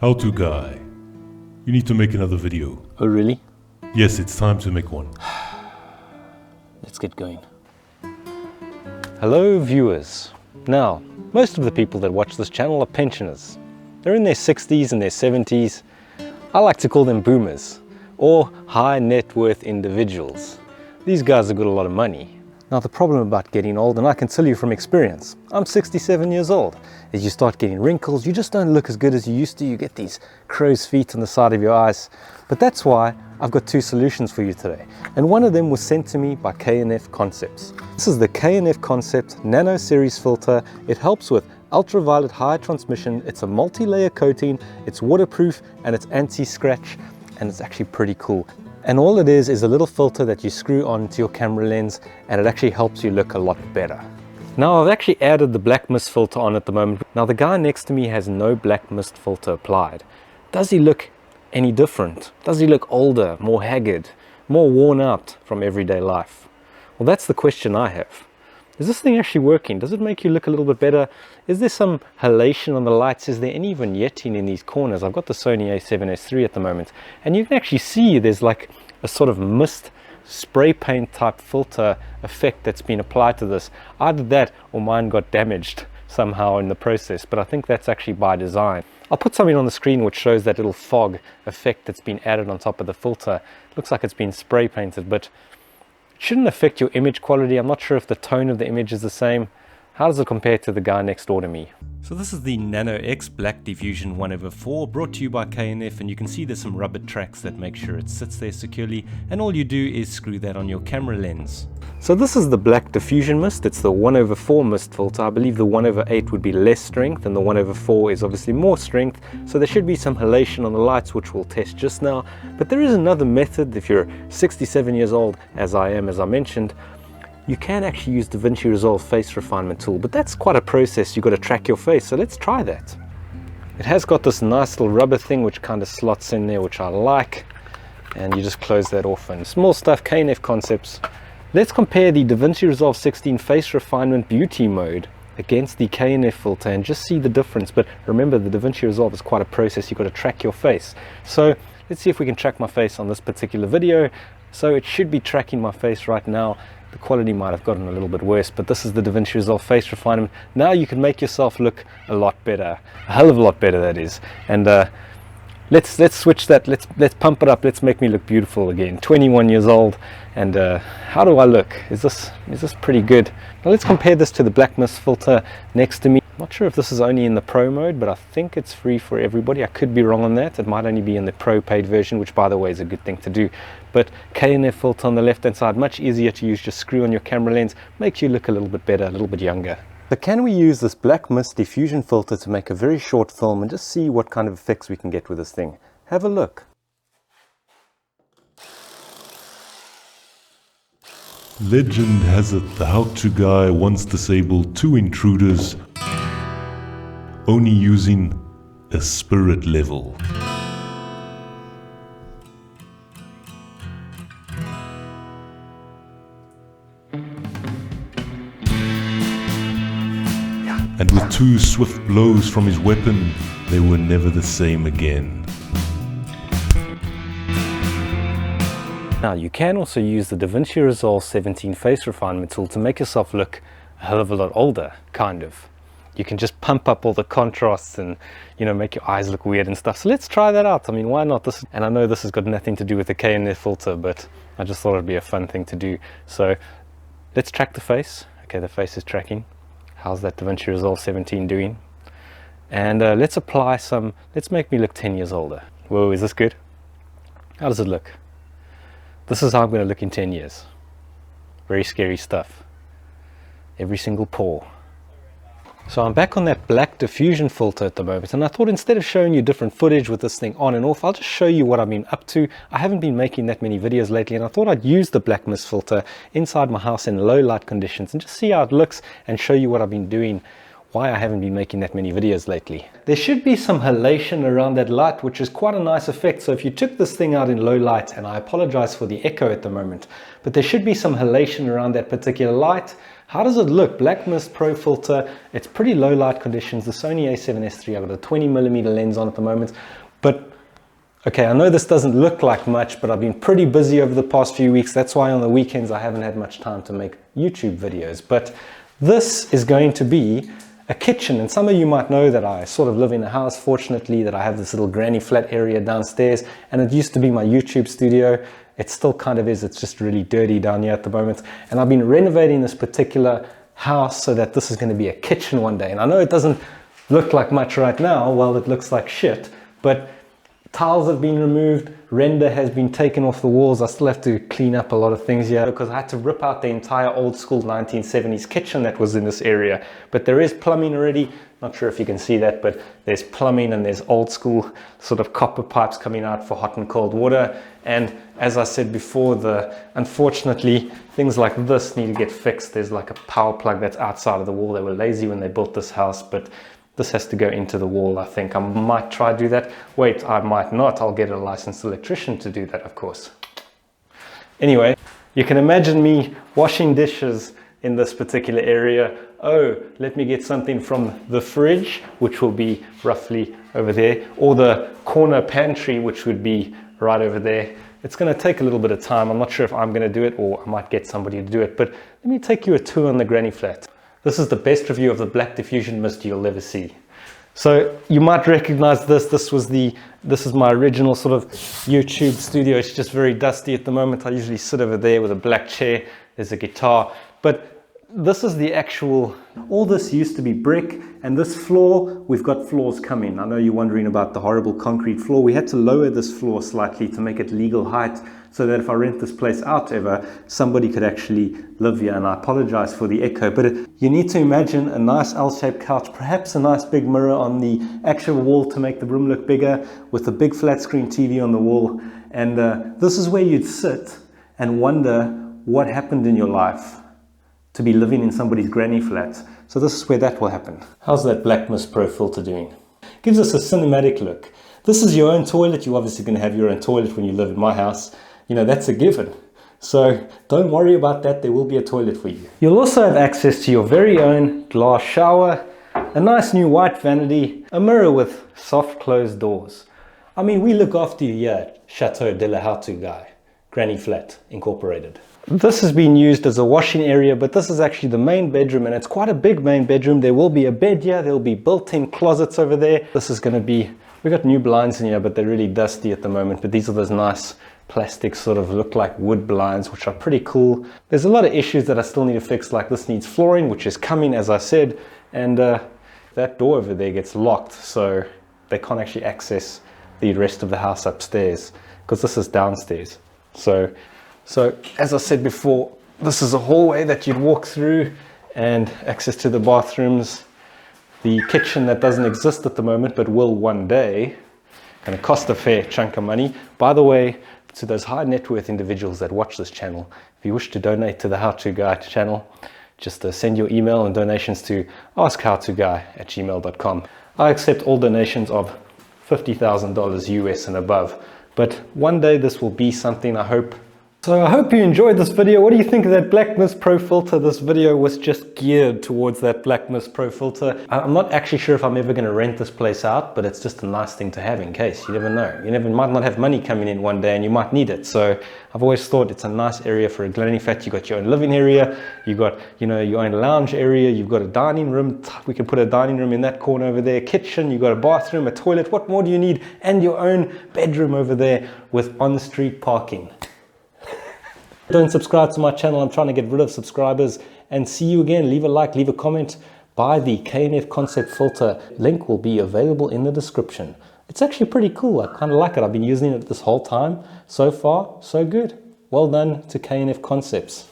How to guy. You need to make another video. Oh really? Yes, it's time to make one. Let's get going. Hello viewers. Now, most of the people that watch this channel are pensioners. They're in their 60s and their 70s. I like to call them boomers, or high net worth individuals. These guys have got a lot of money. Now the problem about getting old, and I can tell you from experience, I'm 67 years old. As you start getting wrinkles, you just don't look as good as you used to. You get these crow's feet on the side of your eyes. But that's why I've got two solutions for you today. And one of them was sent to me by K&F Concepts. This is the K&F Concept Nano Series filter. It helps with ultraviolet high transmission. It's a multi-layer coating, it's waterproof, and it's anti-scratch, and it's actually pretty cool. And all it is a little filter that you screw onto your camera lens, and it actually helps you look a lot better. Now I've actually added the black mist filter on at the moment. Now the guy next to me has no black mist filter applied. Does he look any different? Does he look older, more haggard, more worn out from everyday life? Well, that's the question I have. Is this thing actually working? Does it make you look a little bit better? Is there some halation on the lights? Is there any vignetting in these corners? I've got the Sony A7S III at the moment, and you can actually see there's like a sort of mist spray paint type filter effect that's been applied to this. Either that or mine got damaged somehow in the process, but I think that's actually by design. I'll put something on the screen which shows that little fog effect that's been added on top of the filter. It looks like it's been spray painted, but it shouldn't affect your image quality. I'm not sure if the tone of the image is the same. How does it compare to the guy next door to me? So this is the Nano-X Black Diffusion 1/4 brought to you by K&F, and you can see there's some rubber tracks that make sure it sits there securely, and all you do is screw that on your camera lens. So this is the Black Diffusion Mist. It's the 1/4 mist filter. I believe the 1/8 would be less strength and the 1/4 is obviously more strength, so there should be some halation on the lights, which we'll test just now. But there is another method. If you're 67 years old, as I am, as I mentioned, you can actually use Davinci Resolve face refinement tool, but that's quite a process. You've got to track your face, so let's try that. It has got this nice little rubber thing which kind of slots in there, which I like, and you just close that off. And small stuff, K&F Concepts. Let's compare the Davinci Resolve 16 face refinement beauty mode against the K&F filter and just see the difference. But remember, the Davinci Resolve is quite a process. You've got to track your face. So let's see if we can track my face on this particular video. So it should be tracking my face right now. The quality might have gotten a little bit worse, but this is the Davinci Resolve face refinement. Now you can make yourself look a lot better, a hell of a lot better, that is. And let's switch that. Let's pump it up. Let's make me look beautiful again. 21 years old, and how do I look? Is this pretty good? Now let's compare this to the black mist filter next to me. Not sure if this is only in the Pro mode, but I think it's free for everybody. I could be wrong on that. It might only be in the Pro paid version, which by the way is a good thing to do. But K&F filter on the left hand side, much easier to use. Just screw on your camera lens, makes you look a little bit better, a little bit younger. So can we use this black mist diffusion filter to make a very short film and just see what kind of effects we can get with this thing? Have a look. Legend has it the how-to guy once disabled 2 intruders, only using a spirit level. And with 2 swift blows from his weapon, they were never the same again. Now you can also use the Davinci Resolve 17 face refinement tool to make yourself look a hell of a lot older, kind of. You can just pump up all the contrasts and, you know, make your eyes look weird and stuff. So let's try that out. I mean, why not? And I know this has got nothing to do with the K&F filter, but I just thought it'd be a fun thing to do. So let's track the face. Okay, the face is tracking. How's that Davinci Resolve 17 doing? And let's apply some, let's make me look 10 years older. Whoa, is this good? How does it look? This is how I'm going to look in 10 years. Very scary stuff. Every single pore. So I'm back on that black diffusion filter at the moment, and I thought instead of showing you different footage with this thing on and off, I'll just show you what I've been up to. I haven't been making that many videos lately, and I thought I'd use the black mist filter inside my house in low light conditions and just see how it looks and show you what I've been doing, why I haven't been making that many videos lately. There should be some halation around that light, which is quite a nice effect. So if you took this thing out in low light, and I apologize for the echo at the moment, but there should be some halation around that particular light. How does it look? Black Mist Pro filter. It's pretty low light conditions. The Sony a7S III, I've got a 20mm lens on at the moment. But okay, I know this doesn't look like much, but I've been pretty busy over the past few weeks. That's why on the weekends I haven't had much time to make YouTube videos. But this is going to be a kitchen, and some of you might know that I sort of live in a house, fortunately, that I have this little granny flat area downstairs, and it used to be my YouTube studio. It still kind of is. It's just really dirty down here at the moment, and I've been renovating this particular house so that this is going to be a kitchen one day. And I know it doesn't look like much right now. Well, it looks like shit, but tiles have been removed, render has been taken off the walls. I still have to clean up a lot of things here because I had to rip out the entire old school 1970s kitchen that was in this area. But there is plumbing already. Not sure if you can see that, but there's plumbing and there's old school sort of copper pipes coming out for hot and cold water. And as I said before, unfortunately, things like this need to get fixed. There's like a power plug that's outside of the wall. They were lazy when they built this house, but this has to go into the wall. I think I might try to do that. Wait, I might not. I'll get a licensed electrician to do that, of course. Anyway, you can imagine me washing dishes in this particular area. Oh, let me get something from the fridge, which will be roughly over there, or the corner pantry, which would be right over there. It's going to take a little bit of time. I'm not sure if I'm going to do it or I might get somebody to do it, but let me take you a tour on the granny flat. This is the best review of the black diffusion mist you'll ever see. So you might recognize this. This is my original sort of YouTube studio. It's just very dusty at the moment. I usually sit over there with a black chair. There's a guitar, but this is the actual, all this used to be brick, and this floor, we've got floors coming. I know you're wondering about the horrible concrete floor. We had to lower this floor slightly to make it legal height, so that if I rent this place out ever, somebody could actually live here. And I apologize for the echo, but you need to imagine a nice L-shaped couch, perhaps a nice big mirror on the actual wall to make the room look bigger, with a big flat screen TV on the wall. And this is where you'd sit and wonder what happened in your life to be living in somebody's granny flat. So this is where that will happen. How's that Black Mist Pro filter doing? Gives us a cinematic look. This is your own toilet. You're obviously going to have your own toilet when you live in my house. You know, that's a given. So don't worry about that. There will be a toilet for you. You'll also have access to your very own glass shower, a nice new white vanity, a mirror with soft closed doors. I mean, we look after you here at Chateau de la How-To Guy, Granny Flat Incorporated. This has been used as a washing area, but this is actually the main bedroom, and it's quite a big main bedroom. There will be a bed here. There'll be built-in closets over there. This is going to be, we've got new blinds in here, but they're really dusty at the moment. But these are those nice plastic sort of look like wood blinds, which are pretty cool. There's a lot of issues that I still need to fix, like this needs flooring, which is coming, as I said, and that door over there gets locked, so they can't actually access the rest of the house upstairs because this is downstairs. So as I said before, this is a hallway that you'd walk through and access to the bathrooms. The kitchen that doesn't exist at the moment but will one day, going to cost a fair chunk of money. By the way, to those high net worth individuals that watch this channel, if you wish to donate to the How To Guy channel, just send your email and donations to askhowtoguy@gmail.com. I accept all donations of $50,000 US and above, but one day this will be something, I hope. So I hope you enjoyed this video. What do you think of that Black Mist Pro filter? This video was just geared towards that Black Mist Pro filter. I'm not actually sure if I'm ever going to rent this place out, but it's just a nice thing to have in case. You never know. You might not have money coming in one day and you might need it. So I've always thought it's a nice area for a granny flat. You got your own living area, you got, you know, your own lounge area, you've got a dining room. We can put a dining room in that corner over there, kitchen, you've got a bathroom, a toilet. What more do you need? And your own bedroom over there with on-street parking. Don't subscribe to my channel. I'm trying to get rid of subscribers. And see you again. Leave a like, leave a comment. Buy the K&F Concept filter. Link will be available in the description. It's actually pretty cool. I kind of like it. I've been using it this whole time. So far, so good. Well done to K&F Concepts.